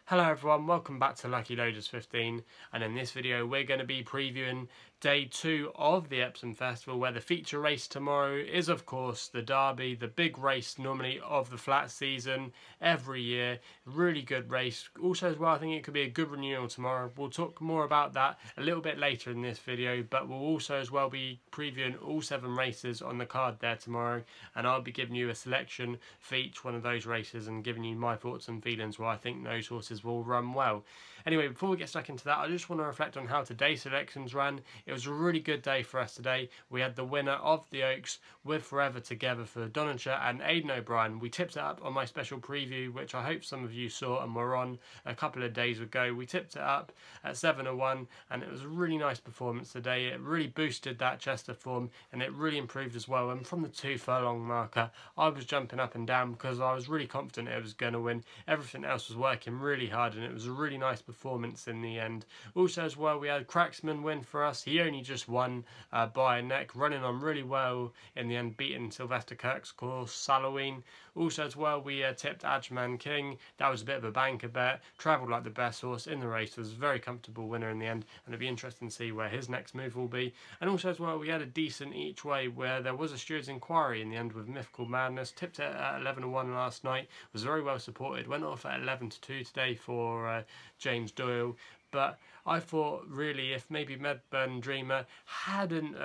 Hello everyone, welcome back to Lucky Loaders 15, and in this video we're going to be previewing day 2 of the Epsom Festival, where the feature race tomorrow is of course the Derby, the big race normally of the flat season every year. Really good race. Also as well, I think it could be a good renewal tomorrow. We'll talk more about that a little bit later in this video, but we'll also as well be previewing all 7 races on the card there tomorrow, and I'll be giving you a selection for each one of those races and giving you my thoughts and feelings where I think those horses will run well. Anyway, before we get stuck into that, I just want to reflect on how today's selections ran. It was a really good day for us today. We had the winner of the Oaks with Forever Together for Donnacha and Aidan O'Brien. We tipped it up on my special preview, which I hope some of you saw and were on a couple of days ago. We tipped it up at 7-1, and it was a really nice performance today. It really boosted that Chester form, and it really improved as well. And from the 2 furlong marker, I was jumping up and down because I was really confident it was going to win. Everything else was working really hard, and it was a really nice performance in the end. Also as well, we had Cracksman win for us. He only just won by a neck, running on really well in the end, beating Sylvester Kirk's course, Halloween. Also as well, we tipped Ajman King. That was a bit of a banker bet. Travelled like the best horse in the race. Was a very comfortable winner in the end, and it'll be interesting to see where his next move will be. And also as well, we had a decent each way where there was a steward's inquiry in the end with Mythical Madness. Tipped it at 11-1 last night. Was very well supported. Went off at 11-2 today for James Doyle. But I thought really if maybe Medburn Dreamer hadn't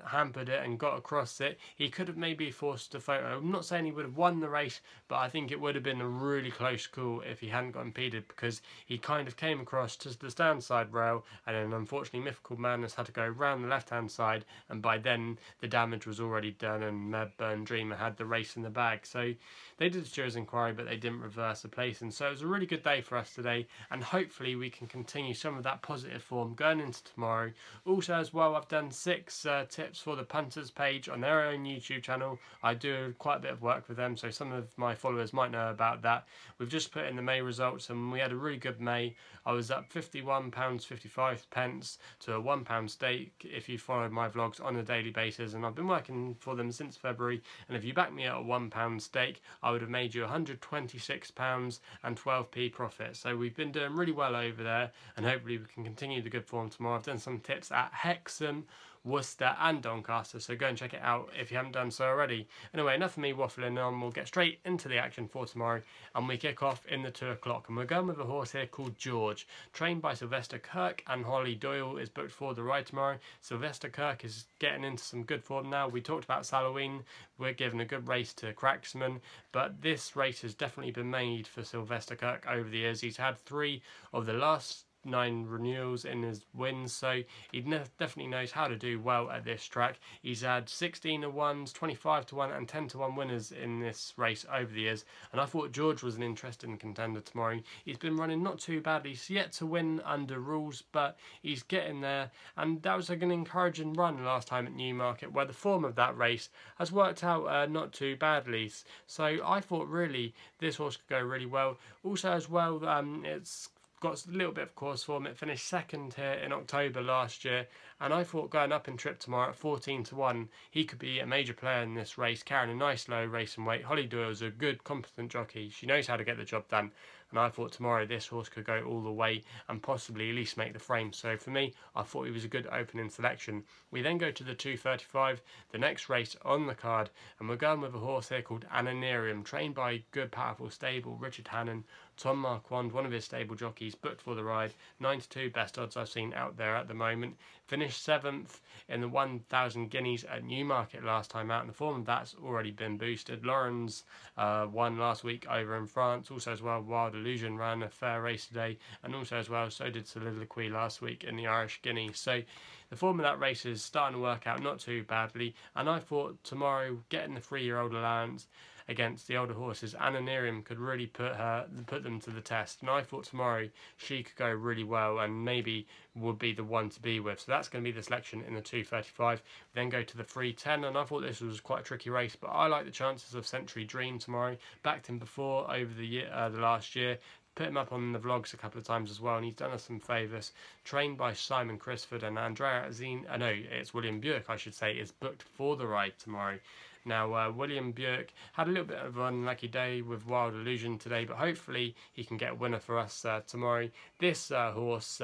hampered it and got across it, he could have maybe forced a photo. I'm not saying he would have won the race, but I think it would have been a really close call if he hadn't got impeded, because he kind of came across to the stand side rail, and then unfortunately Mythical Madness had to go round the left hand side, and by then the damage was already done and Medburn Dreamer had the race in the bag. So they did a stewards inquiry, but they didn't reverse the placing. So it was a really good day for us today, and hopefully we can continue some of that positive form going into tomorrow. Also as well, I've done 6 tips for the punters page on their own YouTube channel. I do quite a bit of work with them, so some of my followers might know about that. We've just put in the May results, and we had a really good May. I was up £51.55 to a £1 stake if you followed my vlogs on a daily basis, and I've been working for them since February, and if you back me at a £1 stake, I would have made you £126 and 12p profit. So we've been doing really well over there, and hopefully we can continue the good form tomorrow. I've done some tips at Hexham, Worcester and Doncaster, so go and check it out if you haven't done so already. Anyway, enough of me waffling on. We'll get straight into the action for tomorrow, and we kick off in the 2 o'clock, and we're going with a horse here called George, trained by Sylvester Kirk, and Holly Doyle is booked for the ride tomorrow. Sylvester Kirk is getting into some good form now. We talked about Halloween. We're giving a good race to Cracksman, but this race has definitely been made for Sylvester Kirk over the years. He's had 3 of the last 9 renewals in his wins, so he definitely knows how to do well at this track. He's had 16-1s, 25-1 and 10-1 winners in this race over the years, and I thought George was an interesting contender tomorrow. He's been running not too badly. He's yet to win under rules, but he's getting there, and that was an encouraging run last time at Newmarket, where the form of that race has worked out not too badly. So I thought really this horse could go really well. Also as well, it's got a little bit of course form. It finished 2nd here in October last year, and I thought going up in trip tomorrow at 14-1, he could be a major player in this race, carrying a nice low racing weight. Holly Doyle's a good, competent jockey. She knows how to get the job done, and I thought tomorrow this horse could go all the way and possibly at least make the frame. So for me, I thought he was a good opening selection. We then go to the 2:35, the next race on the card, and we're going with a horse here called Nerium, trained by a good, powerful stable, Richard Hannon. Tom Marquand, one of his stable jockeys, booked for the ride. 9-2 best odds I've seen out there at the moment. Finished 7th in the 1,000 guineas at Newmarket last time out, and the form of that's already been boosted. Lawrence won last week over in France. Also as well, Wild Illusion ran a fair race today, and also as well, so did Soliloquy last week in the Irish Guinea. So the form of that race is starting to work out not too badly, and I thought tomorrow getting the 3-year-old allowance against the older horses, Nerium could really put them to the test, and I thought tomorrow she could go really well and maybe would be the one to be with. So that's going to be the selection in the 2:35. We then go to the 3:10, and I thought this was quite a tricky race, but I like the chances of Century Dream tomorrow. Backed him before over the last year. Put him up on the vlogs a couple of times as well, and he's done us some favours. Trained by Simon Crisford, and Andrea Azine, no, it's William Buick, I should say, is booked for the ride tomorrow. Now, William Björk had a little bit of an unlucky day with Wild Illusion today, but hopefully he can get a winner for us tomorrow. This horse,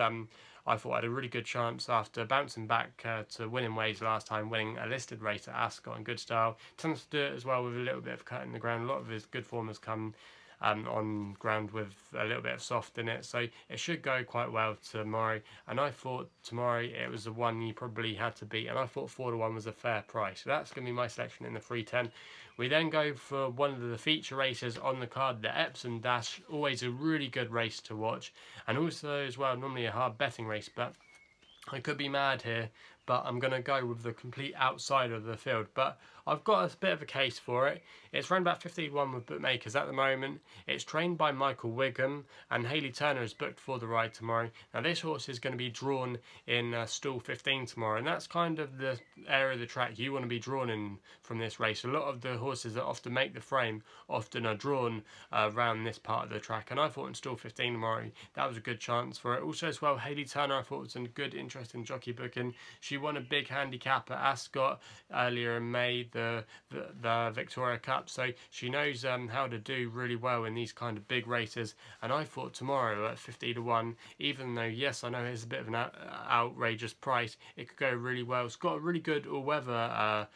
I thought had a really good chance after bouncing back to winning ways last time, winning a listed race at Ascot in good style. Tends to do it as well with a little bit of cut in the ground. A lot of his good form has come on ground with a little bit of soft in it, so it should go quite well tomorrow. And I thought tomorrow it was the one you probably had to beat, and I thought 4-1 was a fair price. So that's going to be my selection in the 310. We then go for one of the feature races on the card, the Epsom Dash. Always a really good race to watch, and also as well normally a hard betting race, but I could be mad here, but I'm going to go with the complete outsider of the field. But I've got a bit of a case for it. It's around about 51 with bookmakers at the moment. It's trained by Michael Wigham, and Hayley Turner is booked for the ride tomorrow. Now this horse is going to be drawn in stall 15 tomorrow, and that's kind of the area of the track you want to be drawn in from this race. A lot of the horses that often make the frame often are drawn around this part of the track, and I thought in stall 15 tomorrow that was a good chance for it. Also as well, Hayley Turner I thought was a good, interesting jockey booking. She won a big handicap at Ascot earlier in May, the Victoria Cup, so she knows how to do really well in these kind of big races. And I thought tomorrow at 50-1, even though yes I know it's a bit of an outrageous price, it could go really well. It's got a really good all-weather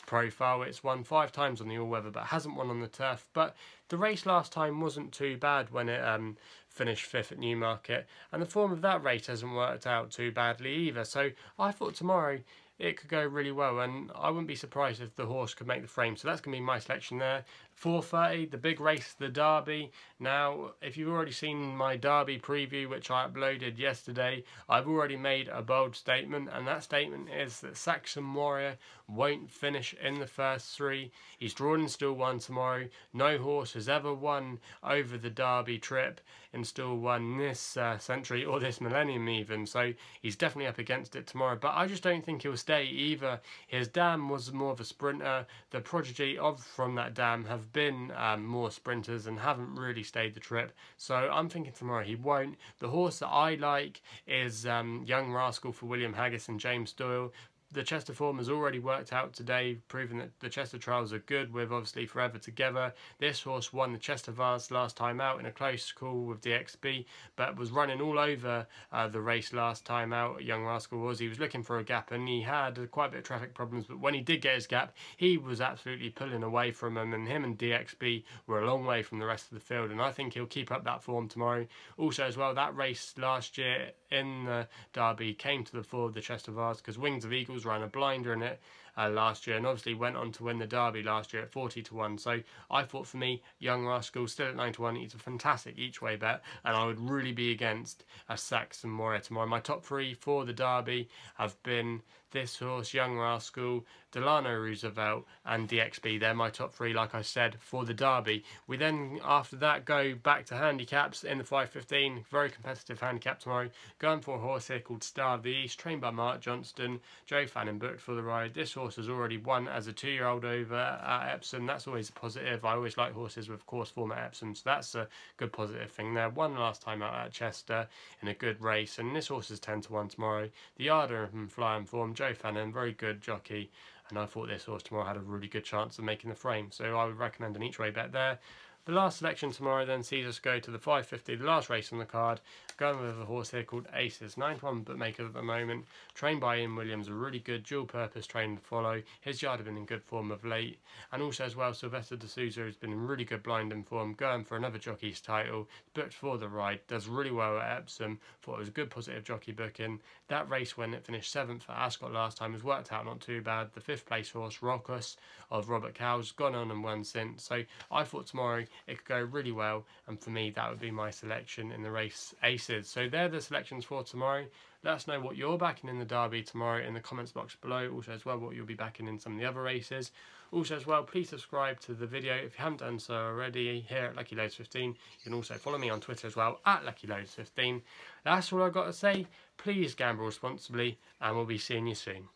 profile. It's won 5 times on the all-weather but hasn't won on the turf, but the race last time wasn't too bad when it finished 5th at Newmarket, and the form of that race hasn't worked out too badly either. So I thought tomorrow it could go really well, and I wouldn't be surprised if the horse could make the frame. So that's going to be my selection there. 4:30, the big race, the Derby. Now, if you've already seen my Derby preview, which I uploaded yesterday, I've already made a bold statement, and that statement is that Saxon Warrior won't finish in the first 3. He's drawn in stall 1 tomorrow. No horse has ever won over the Derby trip in stall 1 this century, or this millennium even, so he's definitely up against it tomorrow. But I just don't think he'll stay either. His dam was more of a sprinter. The prodigy from that dam have been more sprinters and haven't really stayed the trip, so I'm thinking tomorrow he won't. The horse that I like is Young Rascal for William Haggis and James Doyle. The Chester form has already worked out today, proving that the Chester trials are good with obviously Forever Together. This horse won the Chester Vase last time out in a close call with DXB, but was running all over the race last time out. Young Rascal was. He was looking for a gap, and he had quite a bit of traffic problems, but when he did get his gap, he was absolutely pulling away from him, and him and DXB were a long way from the rest of the field, and I think he'll keep up that form tomorrow. Also as well, that race last year in the Derby came to the fore of the Chester Vase because Wings of Eagles ran a blinder in it last year, and obviously went on to win the Derby last year at 40-1. So I thought for me, Young Rascal still at 9-1. He's a fantastic each way bet, and I would really be against a Saxon Warrior tomorrow. My top 3 for the Derby have been this horse, Young Rascal, Delano Roosevelt and DXB. They're my top 3, like I said, for the Derby. We then, after that, go back to handicaps in the 5:15. Very competitive handicap tomorrow. Going for a horse here called Star of the East, trained by Mark Johnston. Joe Fannin booked for the ride. This horse has already won as a 2-year-old over at Epsom. That's always a positive. I always like horses with course form at Epsom, so that's a good positive thing there. Won last time out at Chester in a good race, and this horse is 10-1 tomorrow. The Arder and Flying Form, Joe Fannin, very good jockey, and I thought this horse tomorrow had a really good chance of making the frame, so I would recommend an each way bet there. The last selection tomorrow then sees us go to the 5:50, the last race on the card, going with a horse here called Aces, 9-1 bookmaker at the moment, trained by Ian Williams, a really good dual purpose trainer to follow. His yard have been in good form of late, and also as well Sylvester de Souza has been in really good blinding form, going for another jockey's title, booked for the ride, does really well at Epsom. Thought it was a good positive jockey booking. That race, when it finished 7th at Ascot last time, has worked out not too bad. The 5th place horse Rockus of Robert Cow's gone on and won since, so I thought tomorrow it could go really well, and for me that would be my selection in the race Aces. So they're the selections for tomorrow. Let us know what you're backing in the Derby tomorrow in the comments box below. Also as well what you'll be backing in some of the other races. Also as well, please subscribe to the video if you haven't done so already here at Lucky Loads 15. You can also follow me on Twitter as well at Lucky Loads 15. That's all I've got to say. Please gamble responsibly, and we'll be seeing you soon.